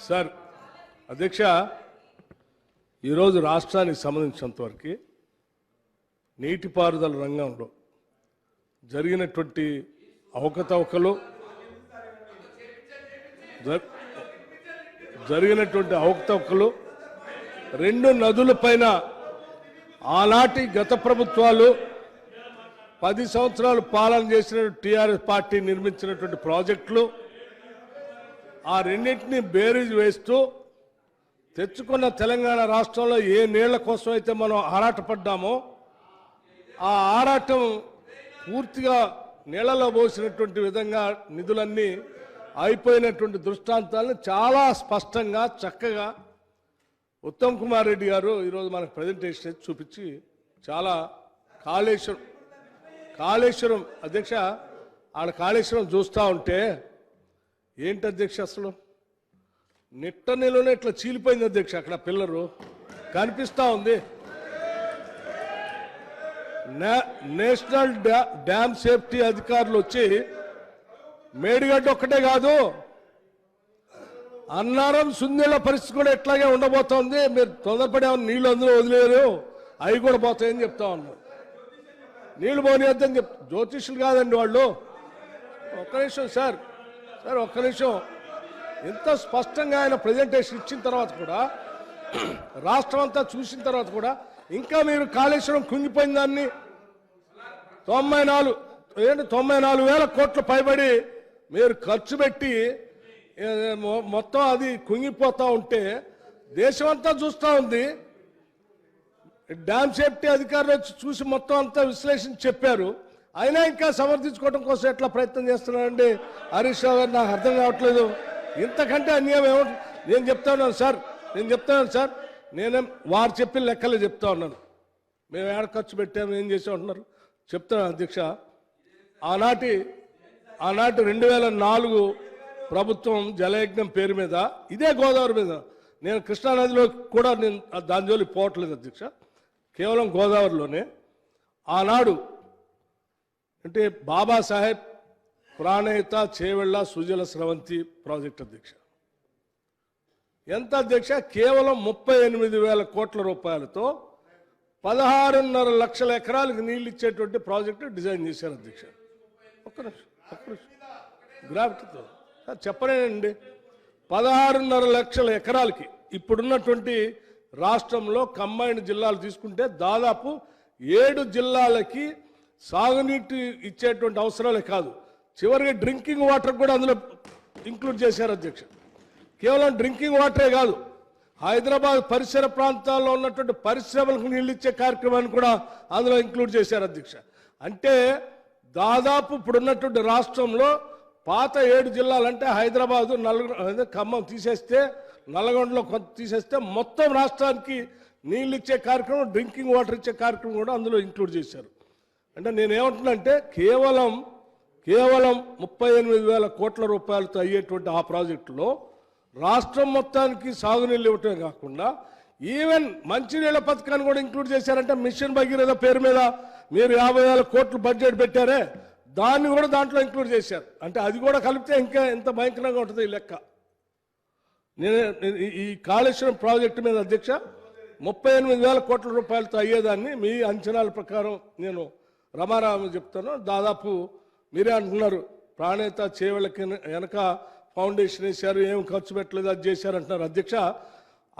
Sir అధ్యక్ష, ఈరోజు రాష్ట్రానికి సంబంధించినంతవరకు నీటిపారుదల రంగంలో జరిగినటువంటి అవకతవకలు రెండు నదుల పైన ఆనాటి గత ప్రభుత్వాలు 10 సంవత్సరాలు పాలన చేసిన టీఆర్ఎస్ పార్టీ నిర్మించినటువంటి ప్రాజెక్టులు ఆ రెండింటిని బేరీజ్ వేస్తూ తెచ్చుకున్న తెలంగాణ రాష్ట్రంలో ఏ నీళ్ల కోసం అయితే మనం ఆరాటపడ్డామో ఆ ఆరాటం పూర్తిగా నీళ్లలో పోసినటువంటి విధంగా నిధులన్నీ అయిపోయినటువంటి దృష్టాంతాలను చాలా స్పష్టంగా చక్కగా ఉత్తమ్ కుమార్ రెడ్డి గారు ఈరోజు మనకు ప్రజెంటేషన్ చూపించి చాలా కాళేశ్వరం అధ్యక్ష ఆడ కాళేశ్వరం చూస్తూ ఉంటే ఏంటి అధ్యక్ష అసలు నిట్ట నెలలోనే ఇట్లా చీలిపోయింది అధ్యక్ష. అక్కడ పిల్లరు కనిపిస్తూ ఉంది. నేషనల్ డ్యామ్ సేఫ్టీ అధికారులు వచ్చి మేడిగడ్డ ఒక్కటే కాదు అన్నారం సుందీళ్ళ పరిస్థితి కూడా ఎట్లాగే ఉండబోతోంది. మీరు తొందరపడే నీళ్లు అందులో వదిలేరు, అవి కూడా పోతాయని చెప్తా ఉన్నారు. నీళ్లు పోనీయద్దని జ్యోతిష్యులు కాదండి వాళ్ళు. ఒక్క నిమిషం సార్ ఒక్క నిమిషం. ఎంత స్పష్టంగా ఆయన ప్రజెంటేషన్ ఇచ్చిన తర్వాత కూడా రాష్ట్రం అంతా చూసిన తర్వాత కూడా ఇంకా మీరు కాళేశ్వరం కుంగిపోయిన దాన్ని 94,000 కోట్లు పైబడి మీరు ఖర్చు పెట్టి మొత్తం అది కుంగిపోతూ ఉంటే దేశమంతా చూస్తూ ఉంది. డ్యామ్ సేఫ్టీ అధికారులు వచ్చి చూసి మొత్తం అంతా విశ్లేషణ చెప్పారు. అయినా ఇంకా సమర్థించుకోవడం కోసం ఎట్లా ప్రయత్నం చేస్తున్నారండి హరీష్ రావు గారు? నాకు అర్థం కావట్లేదు. ఇంతకంటే అన్యాయం ఏమిటి? నేను చెప్తా ఉన్నాను సార్, నేనేం వారు చెప్పిన లెక్కలే చెప్తా ఉన్నాను. మేము ఏడ ఖర్చు పెట్టాము, ఏం చేసాం అంటున్నారు చెప్తాను అధ్యక్ష. ఆనాటి 2004 ప్రభుత్వం జలయజ్ఞం పేరు మీద ఇదే గోదావరి మీద, నేను కృష్ణానదిలో కూడా నేను దాని జోలికి పోవట్లేదు అధ్యక్ష, కేవలం గోదావరిలోనే ఆనాడు అంటే బాబాసాహెబ్ ప్రాణహిత చేవెళ్ళ సుజల స్రవంతి ప్రాజెక్ట్ అధ్యక్ష. ఎంత అధ్యక్ష? కేవలం 38,000 కోట్ల రూపాయలతో 16.5 లక్షల ఎకరాలకు నీళ్ళు ఇచ్చేటువంటి ప్రాజెక్టు డిజైన్ చేశారు అధ్యక్ష. ఒక్క నిమిషం గ్రావిటీతో చెప్పలేనండి. 16.5 లక్షల ఎకరాలకి ఇప్పుడున్నటువంటి రాష్ట్రంలో కంబైన్డ్ జిల్లాలు తీసుకుంటే దాదాపు 7 జిల్లాలకి సాగునీటి ఇచ్చేటువంటి అవసరాలే కాదు, చివరికి డ్రింకింగ్ వాటర్ కూడా అందులో ఇంక్లూడ్ చేశారు అధ్యక్ష. కేవలం డ్రింకింగ్ వాటరే కాదు, హైదరాబాద్ పరిసర ప్రాంతాల్లో ఉన్నటువంటి పరిశ్రమలకు నీళ్ళు ఇచ్చే కార్యక్రమాన్ని కూడా అందులో ఇంక్లూడ్ చేశారు అధ్యక్ష. అంటే దాదాపు ఇప్పుడున్నటువంటి రాష్ట్రంలో పాత 7 జిల్లాలంటే హైదరాబాదు, ఖమ్మం తీసేస్తే, నల్గొండలో కొంత తీసేస్తే మొత్తం రాష్ట్రానికి నీళ్ళు ఇచ్చే కార్యక్రమం, డ్రింకింగ్ వాటర్ ఇచ్చే కార్యక్రమం కూడా అందులో ఇంక్లూడ్ చేశారు. అంటే నేనేమంటున్నానంటే కేవలం 38,000 కోట్ల రూపాయలతో అయ్యేటువంటి ఆ ప్రాజెక్టులో రాష్ట్రం మొత్తానికి సాగునీళ్ళు ఇవ్వటమే కాకుండా ఈవెన్ మంచినీళ్ళ పథకాన్ని కూడా ఇంక్లూడ్ చేశారంటే మిషన్ భగీరథ పేరు మీద మీరు 50,000 కోట్లు బడ్జెట్ పెట్టారే దాన్ని కూడా దాంట్లో ఇంక్లూడ్ చేశారు. అంటే అది కూడా కలిపితే ఇంకా ఎంత భయంకరంగా ఉంటుంది ఈ లెక్క. నేను ఈ కాళేశ్వరం ప్రాజెక్టు మీద అధ్యక్ష 38,000 కోట్ల రూపాయలతో అయ్యేదాన్ని మీ అంచనాల ప్రకారం నేను రమారామ చెప్తాను. దాదాపు మీరే అంటున్నారు ప్రాణేత చేవెళ్ళకి వెనక ఫౌండేషన్ వేశారు, ఏం ఖర్చు పెట్టలేదు, అది చేశారంటున్నారు అధ్యక్ష.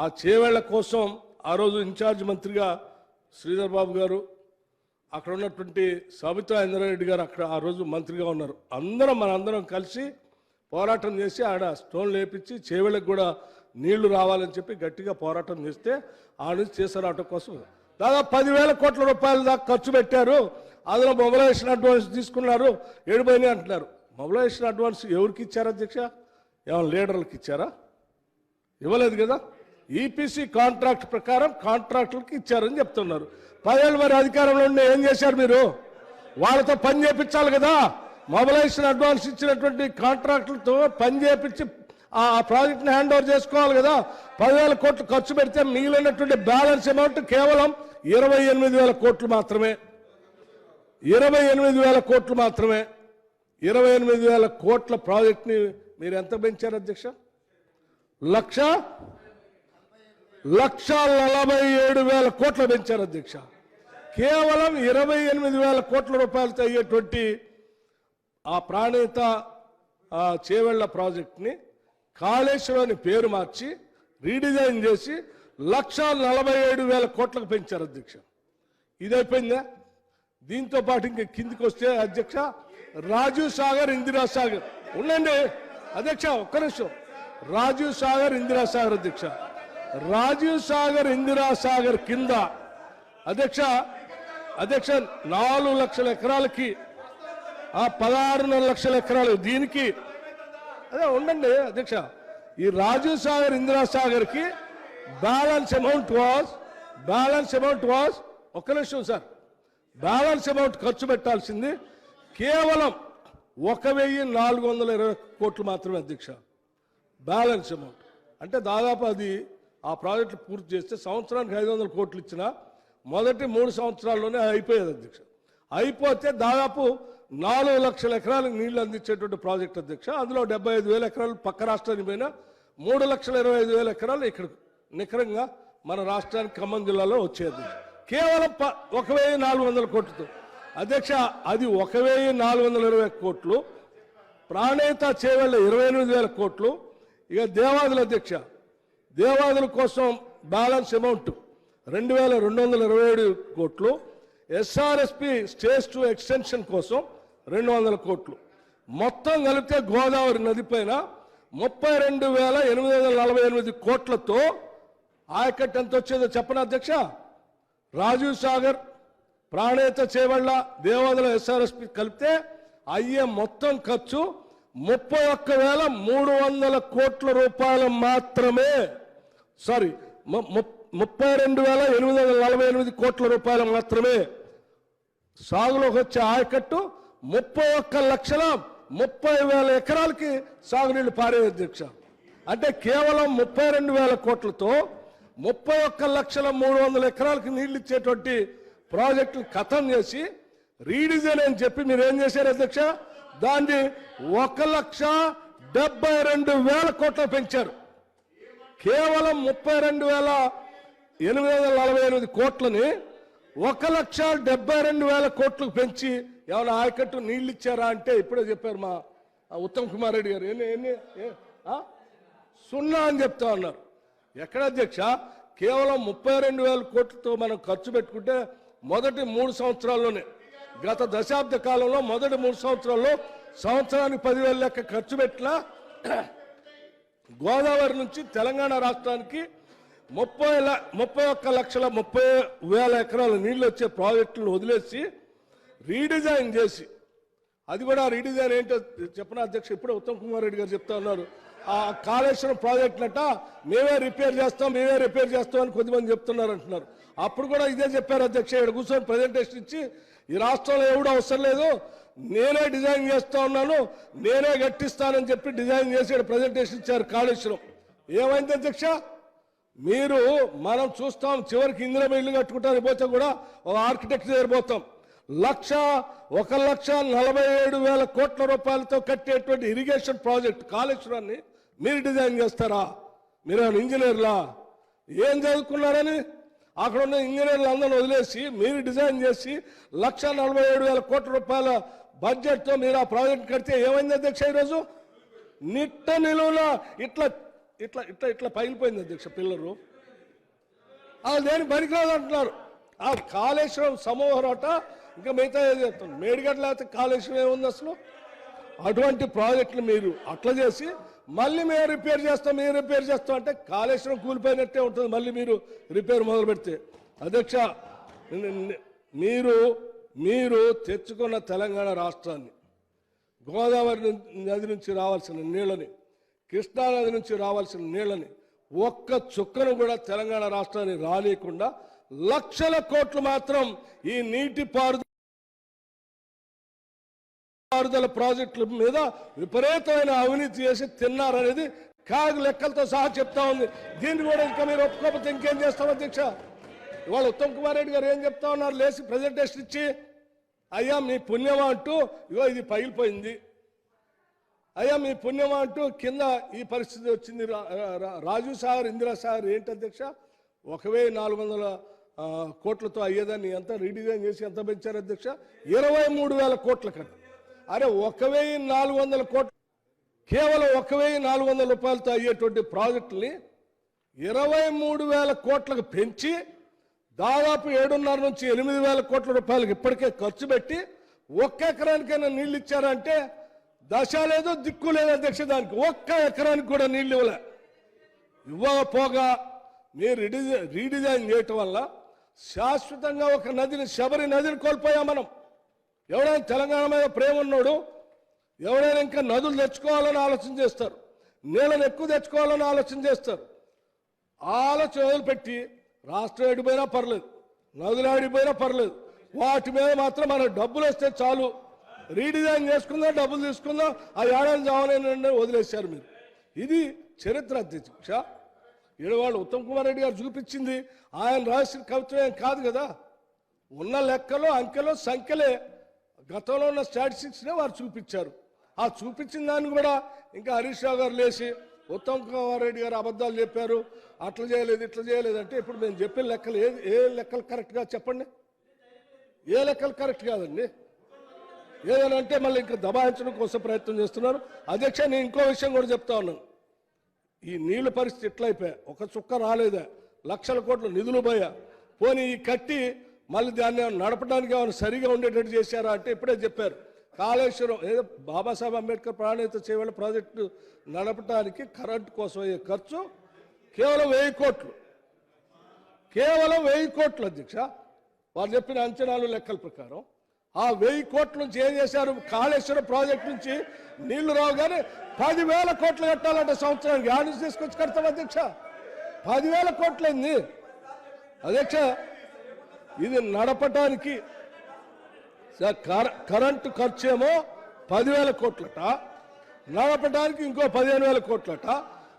ఆ చేవేళ్ల కోసం ఆ రోజు ఇన్ఛార్జ్ మంత్రిగా శ్రీధర్ బాబు గారు, అక్కడ ఉన్నటువంటి సబితా ఇంద్రారెడ్డి గారు అక్కడ ఆ రోజు మంత్రిగా ఉన్నారు. మనందరం కలిసి పోరాటం చేసి ఆడ స్టోన్లు వేపించి చేవేళ్ళకి కూడా నీళ్లు రావాలని చెప్పి గట్టిగా పోరాటం చేస్తే ఆ నుంచి తీసుకురావటం కోసం దాదాపు 10,000 కోట్ల రూపాయల దాకా ఖర్చు పెట్టారు. అందులో మొబిలైజేషన్ అడ్వాన్స్ తీసుకున్నారు, ఏడిపోయినాయి అంటున్నారు. మొబిలైజేషన్ అడ్వాన్స్ ఎవరికి ఇచ్చారు అధ్యక్ష? ఏమైనా లీడర్లకు ఇచ్చారా? ఇవ్వలేదు కదా. ఈపీసీ కాంట్రాక్ట్ ప్రకారం కాంట్రాక్టులకి ఇచ్చారని చెప్తున్నారు. 10 ఏళ్ళు మరి అధికారంలో ఉండి ఏం చేశారు మీరు? వాళ్ళతో పని చేయించాలి కదా. మొబిలైజేషన్ అడ్వాన్స్ ఇచ్చినటువంటి కాంట్రాక్టులతో పని చేయించి ఆ ప్రాజెక్ట్ని హ్యాండ్ ఓవర్ చేసుకోవాలి కదా. 10,000 కోట్లు ఖర్చు పెడితే మిగిలినటువంటి బ్యాలెన్స్ అమౌంట్ కేవలం 28,000 కోట్లు మాత్రమే. 28,000 కోట్లు మాత్రమే. 28,000 కోట్ల ప్రాజెక్ట్ని మీరు ఎంత పెంచారు అధ్యక్ష? 1,47,000 కోట్లు పెంచారు అధ్యక్ష. కేవలం 28,000 కోట్ల రూపాయలతో అయ్యేటువంటి ఆ ప్రాణేత చేవెళ్ల ప్రాజెక్ట్ని కాళేశ్వరం పేరు మార్చి రీడిజైన్ చేసి 1,47,000 కోట్లకు పెంచారు అధ్యక్ష. ఇదైపోయిందా? దీంతో పాటు ఇంకా కిందికి వస్తే అధ్యక్ష రాజీవ్ సాగర్, ఇందిరా సాగర్ ఉండండి అధ్యక్ష, ఒక్క నిమిషం. రాజీవ్ సాగర్, ఇందిరా సాగర్ అధ్యక్ష, రాజీవ్ సాగర్, ఇందిరా సాగర్ కింద అధ్యక్ష 4 లక్షల ఎకరాలకి 16.5 లక్షల ఎకరాలు దీనికి అదే ఉండండి అధ్యక్ష. ఈ రాజీవ్ సాగర్, ఇందిరా సాగర్ కి బ్యాలెన్స్ అమౌంట్ వాజ్ ఒక్క నిమిషం సార్, బ్యాలెన్స్ అమౌంట్ ఖర్చు పెట్టాల్సింది కేవలం 1,420 కోట్లు మాత్రమే అధ్యక్ష. బ్యాలెన్స్ అమౌంట్ అంటే దాదాపు అది ఆ ప్రాజెక్టులు పూర్తి చేస్తే సంవత్సరానికి 500 కోట్లు ఇచ్చినా మొదటి 3 సంవత్సరాల్లోనే అయిపోయేది అధ్యక్ష. అయిపోతే దాదాపు 4 లక్షల ఎకరాలకు నీళ్లు అందించేటువంటి ప్రాజెక్ట్ అధ్యక్ష. అందులో 75,000 ఎకరాలు పక్క రాష్ట్రానికి పోయినా 3,25,000 ఎకరాలు ఇక్కడ నికరంగా మన రాష్ట్రానికి ఖమ్మం జిల్లాలో వచ్చేది కేవలం 1,400 కోట్లతో అధ్యక్ష. అది 1,420 కోట్లు, ప్రాణేత చేవెళ్ళ 28,000 కోట్లు. ఇక దేవాదుల అధ్యక్ష, దేవాదుల కోసం బ్యాలెన్స్ అమౌంట్ 2,227 కోట్లు, ఎస్ఆర్ఎస్పి స్టేజ్ 2 ఎక్స్టెన్షన్ కోసం 200 కోట్లు. మొత్తం కలిపితే గోదావరి నది పైన 32,848 కోట్లతో ఆయకట్టు ఎంత వచ్చేదో చెప్పనా అధ్యక్ష? రాజీవ్ సాగర్, ప్రాణేత చేవెళ్ళ, దేవాదుల, ఎస్ఆర్ఎస్పి కలిపితే అయ్యే మొత్తం ఖర్చు 31,300 కోట్ల రూపాయలు మాత్రమే. సారీ, 32,848 కోట్ల రూపాయలు మాత్రమే. సాగులోకి వచ్చే ఆయకట్టు 31,30,000 ఎకరాలకి సాగునీళ్లు పారే అధ్యక్ష. అంటే కేవలం 32,000 కోట్లతో 31,300,000 ఎకరాలకి నీళ్లు ఇచ్చేటువంటి ప్రాజెక్టులు ఖతం చేసి రీడిజైన్ అని చెప్పి మీరు ఏం చేశారు అధ్యక్ష? దాన్ని 1,72,000 కోట్లు పెంచారు. కేవలం 32,848 కోట్లని 1,72,000 కోట్లకు పెంచి ఏమైనా ఆయకట్టు నీళ్ళు ఇచ్చారా అంటే ఇప్పుడే చెప్పారు మా ఉత్తమ్ కుమార్ రెడ్డి గారు. సున్నా అని చెప్తా ఉన్నారు. ఎక్కడ అధ్యక్ష? కేవలం 32,000 కోట్లతో మనం ఖర్చు పెట్టుకుంటే మొదటి 3 సంవత్సరాల్లోనే, గత దశాబ్ద కాలంలో మొదటి 3 సంవత్సరాల్లో సంవత్సరానికి 10,000 లెక్క ఖర్చు పెట్టినా గోదావరి నుంచి తెలంగాణ రాష్ట్రానికి 31,30,000 ఎకరాల నీళ్లు వచ్చే ప్రాజెక్టులను వదిలేసి రీడిజైన్ చేసి, అది కూడా రీడిజైన్ ఏంటో చెప్పిన అధ్యక్ష ఇప్పుడే ఉత్తమ్ కుమార్ రెడ్డి గారు చెప్తా ఉన్నారు. ఆ కాళేశ్వరం ప్రాజెక్టులట మేమే రిపేర్ చేస్తాం అని కొద్దిమంది చెప్తున్నారు అంటున్నారు. అప్పుడు కూడా ఇదే చెప్పారు అధ్యక్ష. ఇక్కడ కూర్చొని ప్రజెంటేషన్ ఇచ్చి ఈ రాష్ట్రంలో ఎవడో అవసరం లేదు, నేనే డిజైన్ చేస్తా ఉన్నాను, నేనే గట్టిస్తానని చెప్పి డిజైన్ చేసి ప్రజెంటేషన్ ఇచ్చారు కాళేశ్వరం. ఏమైంది అధ్యక్ష? మీరు మనం చూస్తాం చివరికి ఇందిరమ్మ ఇల్లు కట్టుకుంటానికి పోతే కూడా ఒక ఆర్కిటెక్ట్ దగ్గర పోతాం. 1,47,000 కోట్ల రూపాయలతో కట్టేటువంటి ఇరిగేషన్ ప్రాజెక్ట్ కాళేశ్వరాన్ని మీరు డిజైన్ చేస్తారా? మీరు ఇంజనీర్లా? ఏం చదువుకున్నారని అక్కడ ఉన్న ఇంజనీర్లు అందరూ వదిలేసి మీరు డిజైన్ చేసి 1,47,000 కోట్ల రూపాయల బడ్జెట్తో మీరు ఆ ప్రాజెక్ట్ కడితే ఏమైంది అధ్యక్ష? ఈరోజు నిట్ట నిలువున ఇట్లా ఇట్లా ఇట్లా ఇట్లా పగిలిపోయింది అధ్యక్ష. పిల్లలు అది దేని పనికిరాదు అంటున్నారు. ఆ కాళేశ్వరం సమూహరట ఇంకా మిగతా ఏది చెప్తాను, మేడిగడ్డ లేకపోతే కాళేశ్వరం ఏముంది అసలు? అటువంటి ప్రాజెక్టులు మీరు అట్లా చేసి మళ్ళీ మేము రిపేర్ చేస్తాం అంటే కాళేశ్వరం కూలిపోయినట్టే ఉంటుంది మళ్ళీ మీరు రిపేర్ మొదలు పెడితే. అధ్యక్ష, మీరు తెచ్చుకున్న తెలంగాణ రాష్ట్రాన్ని, గోదావరి నది నుంచి రావాల్సిన నీళ్ళని, కృష్ణా నది నుంచి రావాల్సిన నీళ్ళని ఒక్క చుక్కను కూడా తెలంగాణ రాష్ట్రాన్ని రానియకుండా లక్షల కోట్లు మాత్రం ఈ నీటి పారుదల ప్రాజెక్టుల మీద విపరీతమైన అవినీతి చేసి తిన్నారనేది కాగు లెక్కలతో సహా చెప్తా ఉంది. దీన్ని కూడా ఇంకా మీరు ఒప్పుకోకపోతే ఇంకేం చేస్తాం అధ్యక్ష? ఇవాళ ఉత్తమ్ కుమార్ రెడ్డి గారు ఏం చెప్తా ఉన్నారు? లేచి ప్రజెంటేషన్ ఇచ్చి అయ్యా మీ పుణ్యమా అంటూ ఇగో ఇది పగిలిపోయింది అయ్యా మీ పుణ్యమా అంటూ కింద ఈ పరిస్థితి వచ్చింది. రాజీవ్ సాగర్, ఇందిరా సాగర్ ఏంటి అధ్యక్ష 1400 కోట్లతో అయ్యేదాన్ని ఎంత రీడిజైన్ చేసి ఎంత పెంచారు అధ్యక్ష? 23,000 కోట్ల కట్ట. అరే 1400 కోట్లు, కేవలం 1400 రూపాయలతో అయ్యేటువంటి ప్రాజెక్టుని 23,000 కోట్లకు పెంచి దాదాపు 7.5 నుంచి 8,000 కోట్ల రూపాయలకు ఇప్పటికే ఖర్చు పెట్టి ఒక్క ఎకరానికైనా నీళ్ళు ఇచ్చారంటే దశ లేదు, దిక్కు లేదు అధ్యక్ష. దానికి ఒక్క ఎకరానికి కూడా నీళ్ళు ఇవ్వకపోగా మీరు రీడిజైన్ చేయటం వల్ల శాశ్వతంగా ఒక నదిని, శబరి నదిని కోల్పోయాం మనం. ఎవడైనా తెలంగాణ మీద ప్రేమ ఉన్నాడు, ఎవరైనా ఇంకా నదులు తెచ్చుకోవాలని ఆలోచన చేస్తారు, నీళ్ళని ఎక్కువ తెచ్చుకోవాలని ఆలోచన చేస్తారు. ఆలోచన వదిలిపెట్టి రాష్ట్రం ఎడిపోయినా పర్లేదు, నదులు ఆడిపోయినా పర్లేదు, వాటి మీద మాత్రం మనకు డబ్బులు వస్తే చాలు, రీడిజైన్ చేసుకుందాం, డబ్బులు తీసుకుందాం, ఆ ఏడాది జావనే వదిలేశారు మీరు. ఇది చరిత్ర అధ్యక్ష. ఈడవాళ్ళు ఉత్తమ్ కుమార్ రెడ్డి గారు చూపించింది ఆయన రాసిన కవిత్వం ఏం కాదు కదా. ఉన్న లెక్కలు, అంకెలు, సంఖ్యలే గతంలో ఉన్న స్టాటిస్టిక్స్నే వారు చూపించారు. ఆ చూపించిన దాన్ని కూడా ఇంకా హరీష్ రావు గారు లేచి ఉత్తమ్ కుమార్ రెడ్డి గారు అబద్ధాలు చెప్పారు, అట్లా చేయలేదు, ఇట్లా చేయలేదు అంటే ఇప్పుడు మేము చెప్పిన లెక్కలు ఏ లెక్కలు కరెక్ట్గా చెప్పండి? ఏ లెక్కలు కరెక్ట్ కాదండి. ఏదైనా అంటే మళ్ళీ ఇంకా దబాయించడం కోసం ప్రయత్నం చేస్తున్నారు. అధ్యక్ష, నేను ఇంకో విషయం కూడా చెప్తా ఉన్నాను. ఈ నీళ్ళ పరిస్థితి ఎట్లయిపోయా, ఒక చుక్క రాలేదా, లక్షల కోట్ల నిధులు పోయా, పోనీ ఈ కట్టి మళ్ళీ దాన్ని నడపడానికి ఏమైనా సరిగా ఉండేటట్టు చేశారా అంటే ఇప్పుడే చెప్పారు. కాళేశ్వరం ఏదో బాబాసాహెబ్ అంబేద్కర్ ప్రాణహిత చేవేళ ప్రాజెక్టు నడపడానికి కరెంటు కోసం అయ్యే ఖర్చు కేవలం 1000 కోట్లు, కేవలం 1000 కోట్లు అధ్యక్ష. వారు చెప్పిన అంచనాలు లెక్కల ప్రకారం ఆ 1000 కోట్ల నుంచి ఏం చేశారు? కాళేశ్వరం ప్రాజెక్టు నుంచి నీళ్లు రావు కానీ 10,000 కోట్లు కట్టాలంటే సంవత్సరానికి యాడ్ నుంచి తీసుకొచ్చి కడతాం అధ్యక్ష. 10,000 కోట్లయింది అధ్యక్ష. ఇది నడపటానికి కరెంటు ఖర్చు ఏమో 10,000 కోట్లట, నడపడానికి ఇంకో 15,000 కోట్లట,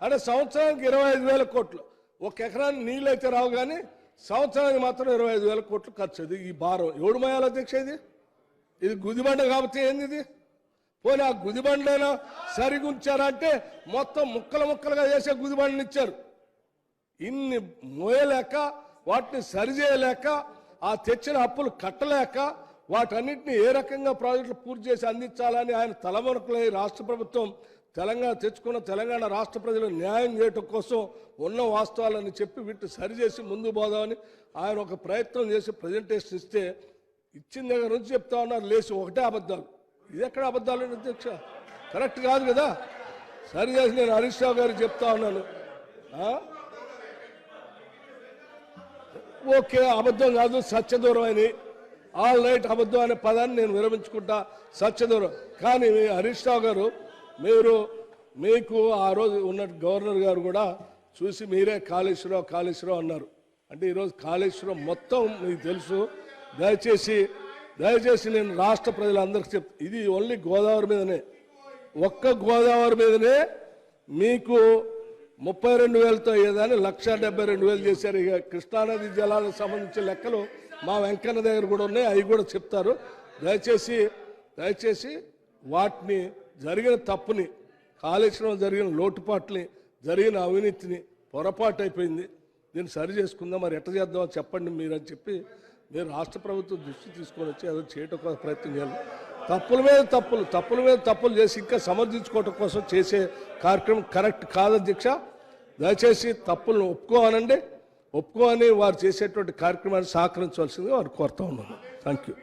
అంటే సంవత్సరానికి 25,000 కోట్లు. ఒక ఎకరానికి నీళ్ళు అయితే రావు కానీ సంవత్సరానికి మాత్రం 25,000 కోట్లు ఖర్చు. ఈ భారం ఎవడు మోయాలి అధ్యక్ష? ఇది గుదిబండ కాబట్టి ఏంది ఇది? పోనీ ఆ గుదిబండైనా సరిగా ఉంచారంటే మొత్తం ముక్కలు ముక్కలుగా చేసే గుదిబండని ఇచ్చారు. ఇన్ని మోయలేక, వాటిని సరిచేయలేక, ఆ తెచ్చిన అప్పులు కట్టలేక, వాటన్నిటిని ఏ రకంగా ప్రాజెక్టులు పూర్తి చేసి అందించాలని ఆయన తలమునకలై రాష్ట్ర ప్రభుత్వం తెలంగాణ తెచ్చుకున్న తెలంగాణ రాష్ట్ర ప్రజలకు న్యాయం చేయటం కోసం ఉన్న వాస్తవాలని చెప్పి వీటిని సరిచేసి ముందు పోదామని ఆయన ఒక ప్రయత్నం చేసి ప్రజెంటేషన్ ఇస్తే ఇచ్చిన దగ్గర నుంచి చెప్తా ఉన్నారు లేచి ఒకటే అబద్ధాలు. ఇది ఎక్కడ అబద్ధాలు అధ్యక్ష? కరెక్ట్ కాదు కదా. సరి చేసి నేను హరీష్ రావు గారికి చెప్తా ఉన్నాను, ఓకే అబద్ధం కాదు, సత్యదూరం అని, ఆల్ రైట్, అబద్ధం అనే పదాన్ని నేను విరమించుకుంటా, సత్యదూరం. కానీ హరీష్ రావు గారు మీకు ఆ రోజు ఉన్న గవర్నర్ గారు కూడా చూసి మీరే కాళేశ్వరం అన్నారు. అంటే ఈరోజు కాళేశ్వరం మొత్తం మీకు తెలుసు. దయచేసి నేను రాష్ట్ర ప్రజలందరికీ ఇది ఓన్లీ గోదావరి మీదనే, ఒక్క గోదావరి మీదనే మీకు 32,000తో అయ్యేదాన్ని 1,72,000 చేశారు. ఇక కృష్ణానది జలాలకు సంబంధించిన లెక్కలు మా వెంకన్న దగ్గర కూడా ఉన్నాయి, అవి కూడా చెప్తారు. దయచేసి వాటిని జరిగిన తప్పుని, కాళేశ్వరం జరిగిన లోటుపాట్ని, జరిగిన అవినీతిని, పొరపాటు అయిపోయింది, దీన్ని సరి చేసుకుందాం, మరి ఎట్లా చేద్దామో చెప్పండి మీరు అని చెప్పి మీరు రాష్ట్ర ప్రభుత్వం దృష్టి తీసుకొని వచ్చి అదో చేయటం కోసం ప్రయత్నం చేయాలి. తప్పుల మీద తప్పులు చేసి ఇంకా సమర్థించుకోవటం కోసం చేసే కార్యక్రమం కరెక్ట్ కాదు అధ్యక్ష. దయచేసి తప్పులను ఒప్పుకోని వారు చేసేటువంటి కార్యక్రమాన్ని సహకరించవలసిందిగా వారు కోరుతా ఉన్నాను. Thank you.